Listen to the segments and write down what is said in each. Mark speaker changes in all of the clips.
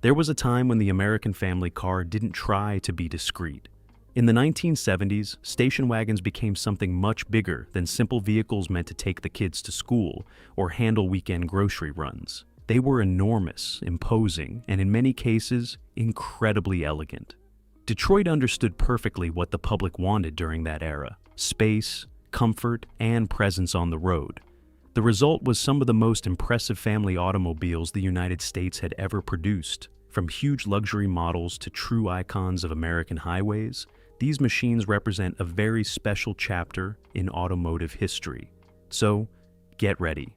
Speaker 1: There was a time when the American family car didn't try to be discreet. In the 1970s, station wagons became something much bigger than simple vehicles meant to take the kids to school or handle weekend grocery runs. They were enormous, imposing, and in many cases, incredibly elegant. Detroit understood perfectly what the public wanted during that era: space, comfort, and presence on the road. The result was some of the most impressive family automobiles the United States had ever produced. From huge luxury models to true icons of American highways, these machines represent a very special chapter in automotive history. So, get ready,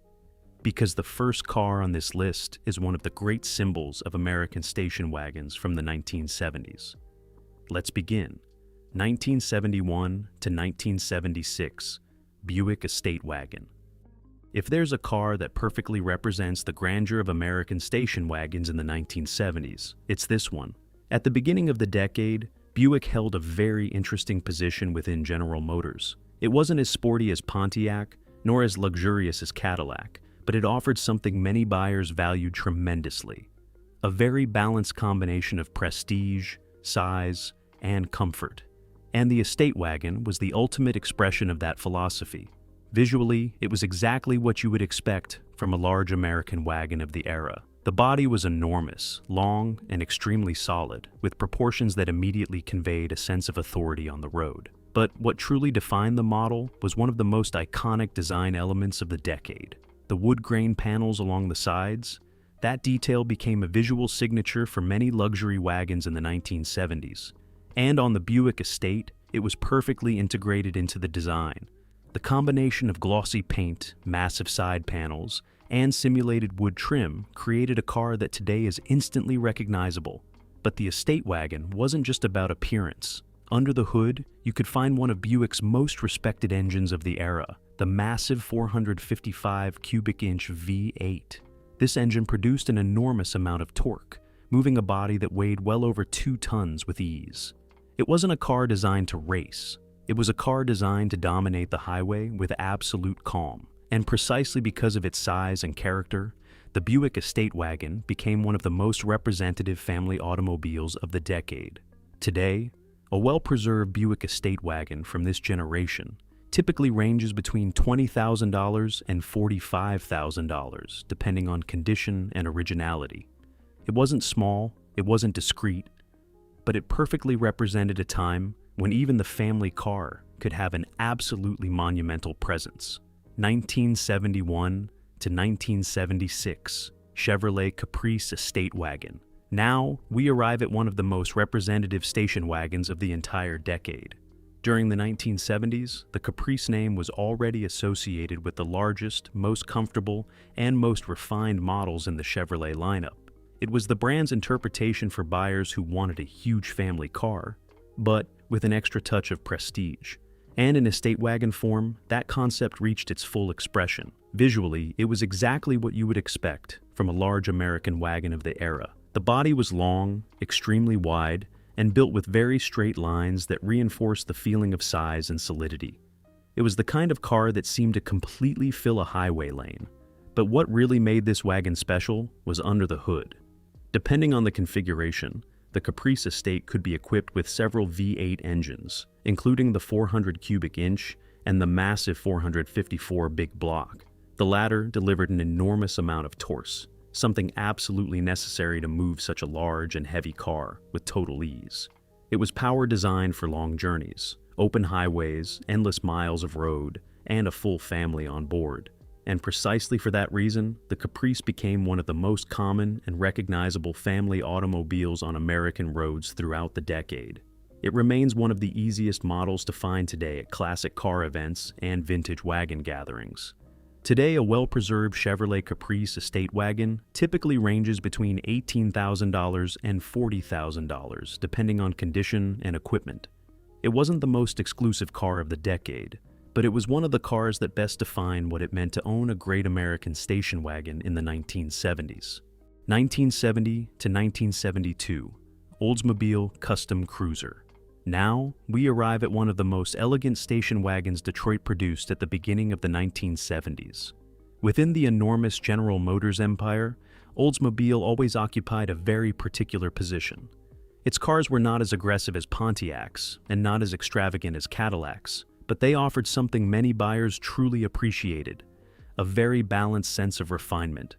Speaker 1: because the first car on this list is one of the great symbols of American station wagons from the 1970s. Let's begin. 1971 to 1976, Buick Estate Wagon. If there's a car that perfectly represents the grandeur of American station wagons in the 1970s, it's this one. At the beginning of the decade, Buick held a very interesting position within General Motors. It wasn't as sporty as Pontiac, nor as luxurious as Cadillac, but it offered something many buyers valued tremendously: a very balanced combination of prestige, size, and comfort. And the estate wagon was the ultimate expression of that philosophy. Visually, it was exactly what you would expect from a large American wagon of the era. The body was enormous, long, and extremely solid, with proportions that immediately conveyed a sense of authority on the road. But what truly defined the model was one of the most iconic design elements of the decade: the wood grain panels along the sides. That detail became a visual signature for many luxury wagons in the 1970s. And on the Buick Estate, it was perfectly integrated into the design. The combination of glossy paint, massive side panels, and simulated wood trim created a car that today is instantly recognizable. But the estate wagon wasn't just about appearance. Under the hood, you could find one of Buick's most respected engines of the era, the massive 455 cubic inch V8. This engine produced an enormous amount of torque, moving a body that weighed well over 2 tons with ease. It wasn't a car designed to race. It was a car designed to dominate the highway with absolute calm. And precisely because of its size and character, the Buick Estate Wagon became one of the most representative family automobiles of the decade. Today, a well-preserved Buick Estate Wagon from this generation typically ranges between $20,000 and $45,000, depending on condition and originality. It wasn't small, it wasn't discreet, but it perfectly represented a time when even the family car could have an absolutely monumental presence. 1971 to 1976, Chevrolet Caprice Estate Wagon. Now, we arrive at one of the most representative station wagons of the entire decade. During the 1970s, the Caprice name was already associated with the largest, most comfortable, and most refined models in the Chevrolet lineup. It was the brand's interpretation for buyers who wanted a huge family car, but with an extra touch of prestige. And in estate wagon form, that concept reached its full expression. Visually, it was exactly what you would expect from a large American wagon of the era. The body was long, extremely wide, and built with very straight lines that reinforced the feeling of size and solidity. It was the kind of car that seemed to completely fill a highway lane. But what really made this wagon special was under the hood. Depending on the configuration, the Caprice Estate could be equipped with several V8 engines, including the 400 cubic inch and the massive 454 big block. The latter delivered an enormous amount of torque, something absolutely necessary to move such a large and heavy car with total ease. It was power designed for long journeys, open highways, endless miles of road, and a full family on board. And precisely for that reason, the Caprice became one of the most common and recognizable family automobiles on American roads throughout the decade. It remains one of the easiest models to find today at classic car events and vintage wagon gatherings. Today, a well-preserved Chevrolet Caprice Estate Wagon typically ranges between $18,000 and $40,000, depending on condition and equipment. It wasn't the most exclusive car of the decade, but it was one of the cars that best defined what it meant to own a great American station wagon in the 1970s. 1970 to 1972, Oldsmobile Custom Cruiser. Now, we arrive at one of the most elegant station wagons Detroit produced at the beginning of the 1970s. Within the enormous General Motors empire, Oldsmobile always occupied a very particular position. Its cars were not as aggressive as Pontiacs and not as extravagant as Cadillacs, but they offered something many buyers truly appreciated, a very balanced sense of refinement,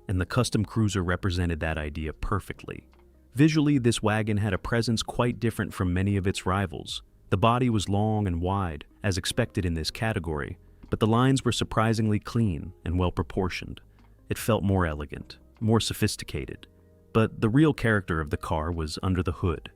Speaker 1: and the custom cruiser represented that idea perfectly. Visually, this wagon had a presence quite different from many of its rivals. The body was long and wide, as expected in this category, but the lines were surprisingly clean and well proportioned. It felt more elegant, more sophisticated. But the real character of the car was under the hood.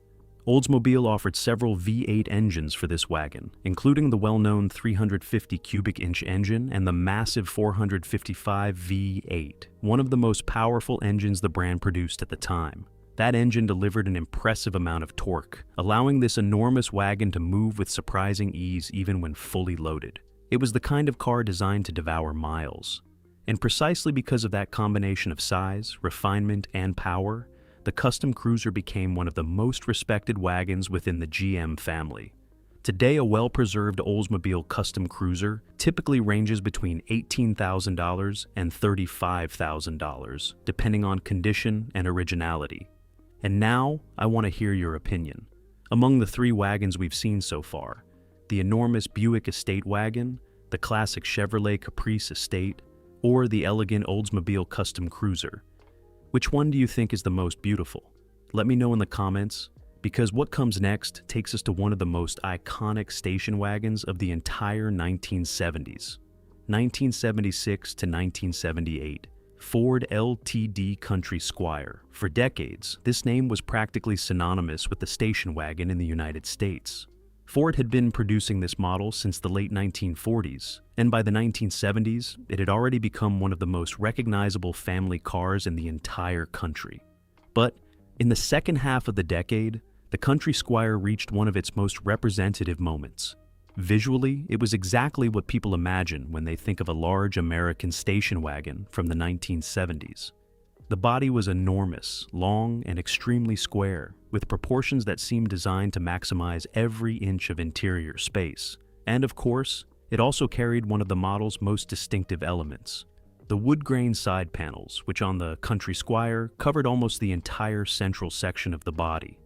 Speaker 1: Oldsmobile offered several V8 engines for this wagon, including the well-known 350 cubic inch engine and the massive 455 V8, one of the most powerful engines the brand produced at the time. That engine delivered an impressive amount of torque, allowing this enormous wagon to move with surprising ease even when fully loaded. It was the kind of car designed to devour miles. And precisely because of that combination of size, refinement, and power, the custom cruiser became one of the most respected wagons within the GM family. Today, a well-preserved Oldsmobile Custom Cruiser typically ranges between $18,000 and $35,000, depending on condition and originality. And now, I want to hear your opinion. Among the three wagons we've seen so far, the enormous Buick Estate wagon, the classic Chevrolet Caprice Estate, or the elegant Oldsmobile Custom Cruiser, which one do you think is the most beautiful? Let me know in the comments, because what comes next takes us to one of the most iconic station wagons of the entire 1970s. 1976 to 1978, Ford LTD Country Squire. For decades, this name was practically synonymous with the station wagon in the United States. Ford had been producing this model since the late 1940s, and by the 1970s, it had already become one of the most recognizable family cars in the entire country. But in the second half of the decade, the Country Squire reached one of its most representative moments. Visually, it was exactly what people imagine when they think of a large American station wagon from the 1970s. The body was enormous, long, and extremely square, with proportions that seemed designed to maximize every inch of interior space. And of course, it also carried one of the model's most distinctive elements, the wood-grain side panels, which on the Country Squire covered almost the entire central section of the body.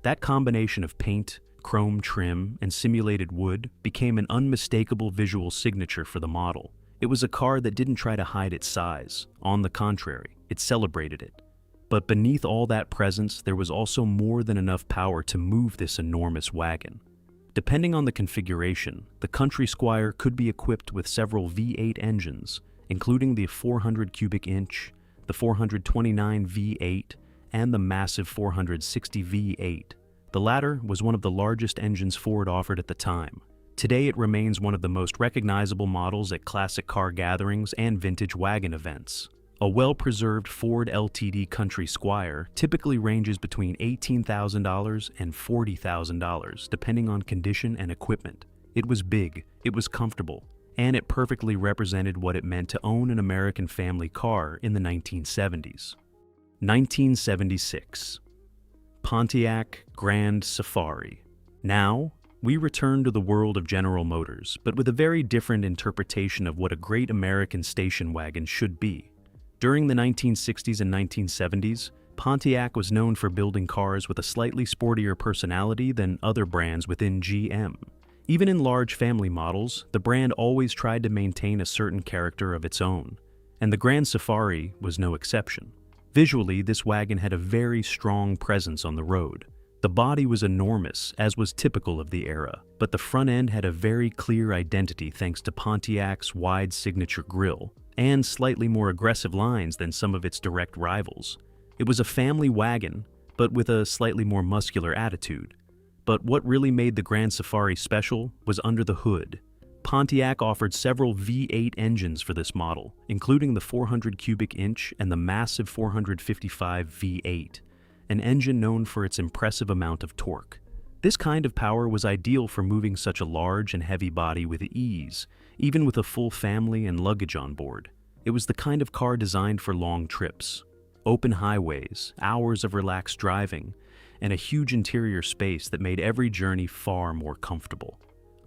Speaker 1: That combination of paint, chrome trim, and simulated wood became an unmistakable visual signature for the model. It was a car that didn't try to hide its size. On the contrary, it celebrated it. But beneath all that presence, there was also more than enough power to move this enormous wagon. Depending on the configuration, the Country Squire could be equipped with several V8 engines, including the 400 cubic inch, the 429 V8, and the massive 460 V8. The latter was one of the largest engines Ford offered at the time. Today, it remains one of the most recognizable models at classic car gatherings and vintage wagon events. A well-preserved Ford LTD Country Squire typically ranges between $18,000 and $40,000, depending on condition and equipment. It was big, it was comfortable, and it perfectly represented what it meant to own an American family car in the 1970s. 1976. Pontiac Grand Safari. Now, we return to the world of General Motors, but with a very different interpretation of what a great American station wagon should be. During the 1960s and 1970s, Pontiac was known for building cars with a slightly sportier personality than other brands within GM. Even in large family models, the brand always tried to maintain a certain character of its own, and the Grand Safari was no exception. Visually, this wagon had a very strong presence on the road. The body was enormous, as was typical of the era, but the front end had a very clear identity thanks to Pontiac's wide signature grille, and slightly more aggressive lines than some of its direct rivals. It was a family wagon, but with a slightly more muscular attitude. But what really made the Grand Safari special was under the hood. Pontiac offered several V8 engines for this model, including the 400 cubic inch and the massive 455 V8, an engine known for its impressive amount of torque. This kind of power was ideal for moving such a large and heavy body with ease, even with a full family and luggage on board. It was the kind of car designed for long trips, open highways, hours of relaxed driving, and a huge interior space that made every journey far more comfortable.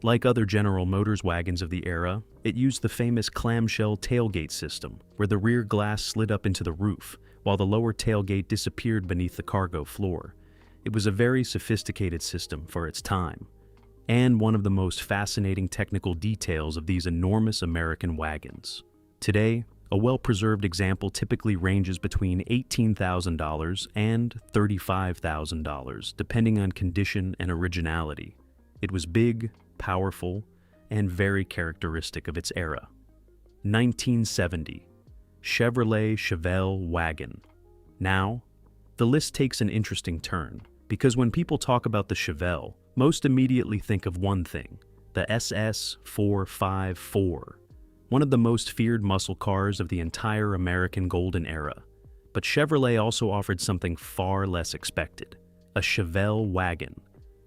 Speaker 1: Like other General Motors wagons of the era, it used the famous clamshell tailgate system, where the rear glass slid up into the roof, while the lower tailgate disappeared beneath the cargo floor. It was a very sophisticated system for its time, and one of the most fascinating technical details of these enormous American wagons. Today, a well-preserved example typically ranges between $18,000 and $35,000, depending on condition and originality. It was big, powerful, and very characteristic of its era. 1970. Chevrolet Chevelle Wagon. Now, the list takes an interesting turn, because when people talk about the Chevelle, most immediately think of one thing: the SS454, one of the most feared muscle cars of the entire American Golden Era. But Chevrolet also offered something far less expected: a Chevelle wagon.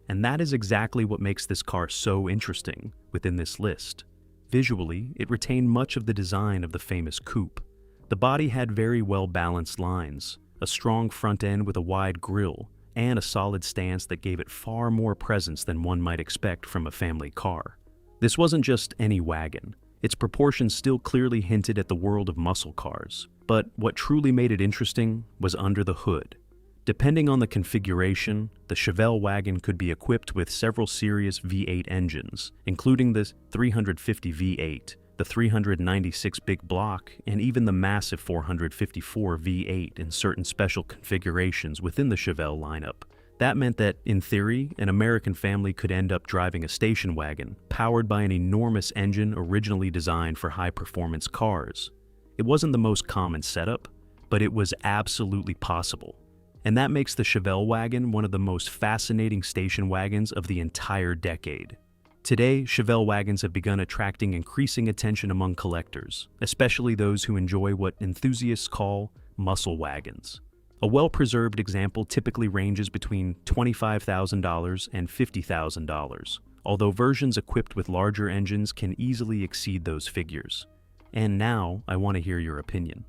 Speaker 1: And that is exactly what makes this car so interesting within this list. Visually, it retained much of the design of the famous coupe. The body had very well-balanced lines, a strong front end with a wide grille, and a solid stance that gave it far more presence than one might expect from a family car. This wasn't just any wagon. Its proportions still clearly hinted at the world of muscle cars, but what truly made it interesting was under the hood. Depending on the configuration, the Chevelle wagon could be equipped with several serious V8 engines, including the 350 V8, the 396 big block, and even the massive 454 V8 in certain special configurations within the Chevelle lineup. That meant that, in theory, an American family could end up driving a station wagon powered by an enormous engine originally designed for high-performance cars. It wasn't the most common setup, but it was absolutely possible. And that makes the Chevelle wagon one of the most fascinating station wagons of the entire decade. Today, Chevelle wagons have begun attracting increasing attention among collectors, especially those who enjoy what enthusiasts call muscle wagons. A well-preserved example typically ranges between $25,000 and $50,000, although versions equipped with larger engines can easily exceed those figures. And now, I want to hear your opinion.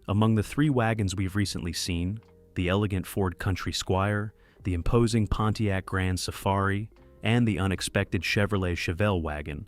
Speaker 1: Among the three wagons we've recently seen, the elegant Ford Country Squire, the imposing Pontiac Grand Safari, and the unexpected Chevrolet Chevelle wagon,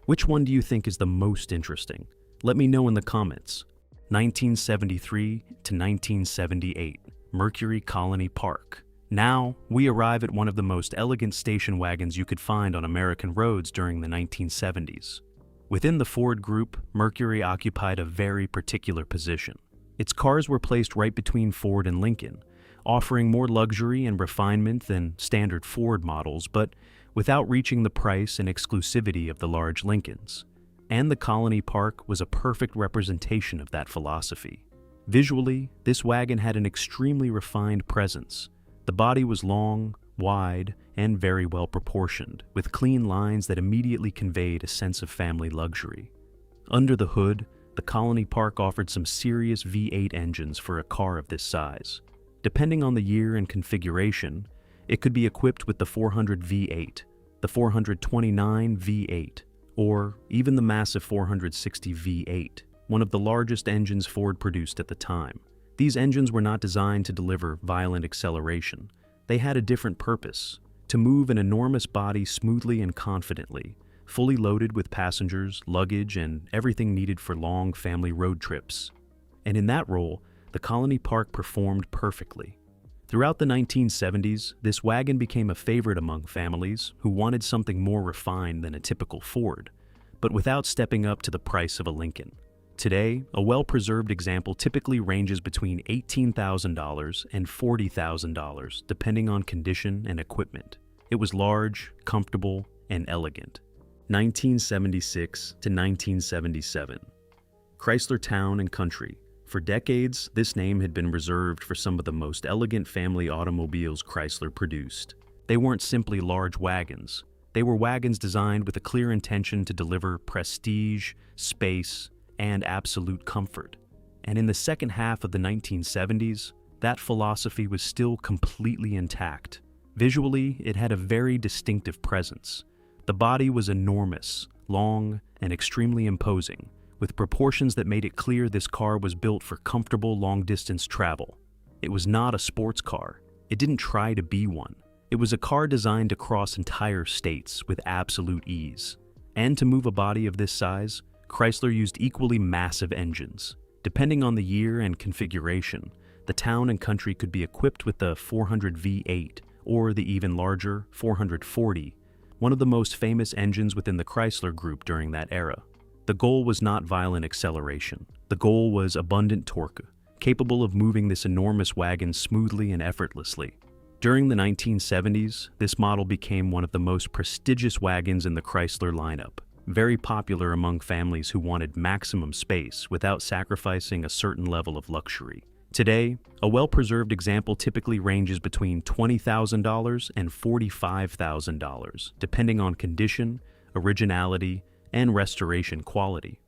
Speaker 1: which one do you think is the most interesting? Let me know in the comments. 1973 to 1978, Mercury Colony Park. Now, we arrive at one of the most elegant station wagons you could find on American roads during the 1970s. Within the Ford group, Mercury occupied a very particular position. Its cars were placed right between Ford and Lincoln, offering more luxury and refinement than standard Ford models, but without reaching the price and exclusivity of the large Lincolns. And the Colony Park was a perfect representation of that philosophy. Visually, this wagon had an extremely refined presence. The body was long, wide, and very well proportioned, with clean lines that immediately conveyed a sense of family luxury. Under the hood, the Colony Park offered some serious V8 engines for a car of this size. Depending on the year and configuration, it could be equipped with the 400 V8, the 429 V8, or even the massive 460 V8, one of the largest engines Ford produced at the time. These engines were not designed to deliver violent acceleration. They had a different purpose: to move an enormous body smoothly and confidently, fully loaded with passengers, luggage, and everything needed for long family road trips. And in that role, the Colony Park performed perfectly. Throughout the 1970s, this wagon became a favorite among families who wanted something more refined than a typical Ford, but without stepping up to the price of a Lincoln. Today, a well-preserved example typically ranges between $18,000 and $40,000, depending on condition and equipment. It was large, comfortable, and elegant. 1976 to 1977. Chrysler Town and Country. For decades, this name had been reserved for some of the most elegant family automobiles Chrysler produced. They weren't simply large wagons. They were wagons designed with a clear intention to deliver prestige, space, and absolute comfort. And in the second half of the 1970s, that philosophy was still completely intact. Visually, it had a very distinctive presence. The body was enormous, long, and extremely imposing, with proportions that made it clear this car was built for comfortable long-distance travel. It was not a sports car. It didn't try to be one. It was a car designed to cross entire states with absolute ease. And to move a body of this size, Chrysler used equally massive engines. Depending on the year and configuration, the Town and Country could be equipped with the 400 V8 or the even larger 440, one of the most famous engines within the Chrysler Group during that era. The goal was not violent acceleration. The goal was abundant torque, capable of moving this enormous wagon smoothly and effortlessly. During the 1970s, this model became one of the most prestigious wagons in the Chrysler lineup, very popular among families who wanted maximum space without sacrificing a certain level of luxury. Today, a well-preserved example typically ranges between $20,000 and $45,000, depending on condition, originality, and restoration quality.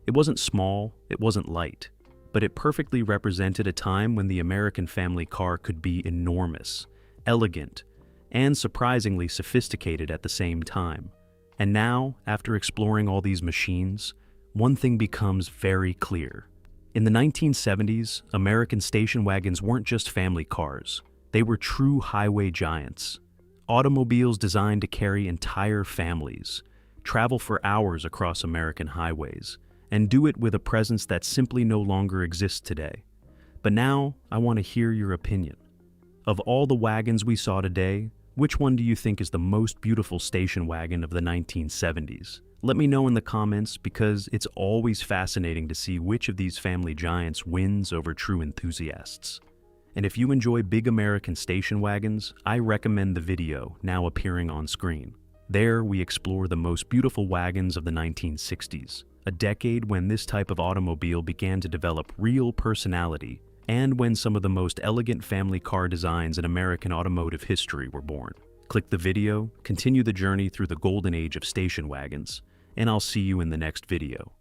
Speaker 1: It wasn't small, it wasn't light, but it perfectly represented a time when the American family car could be enormous, elegant, and surprisingly sophisticated at the same time. And now, after exploring all these machines, one thing becomes very clear. In the 1970s, American station wagons weren't just family cars. They were true highway giants. Automobiles designed to carry entire families, travel for hours across American highways, and do it with a presence that simply no longer exists today. But now, I want to hear your opinion. Of all the wagons we saw today, which one do you think is the most beautiful station wagon of the 1970s? Let me know in the comments, because it's always fascinating to see which of these family giants wins over true enthusiasts. And if you enjoy big American station wagons, I recommend the video now appearing on screen. There, we explore the most beautiful wagons of the 1960s, a decade when this type of automobile began to develop real personality, and when some of the most elegant family car designs in American automotive history were born. Click the video, continue the journey through the golden age of station wagons, and I'll see you in the next video.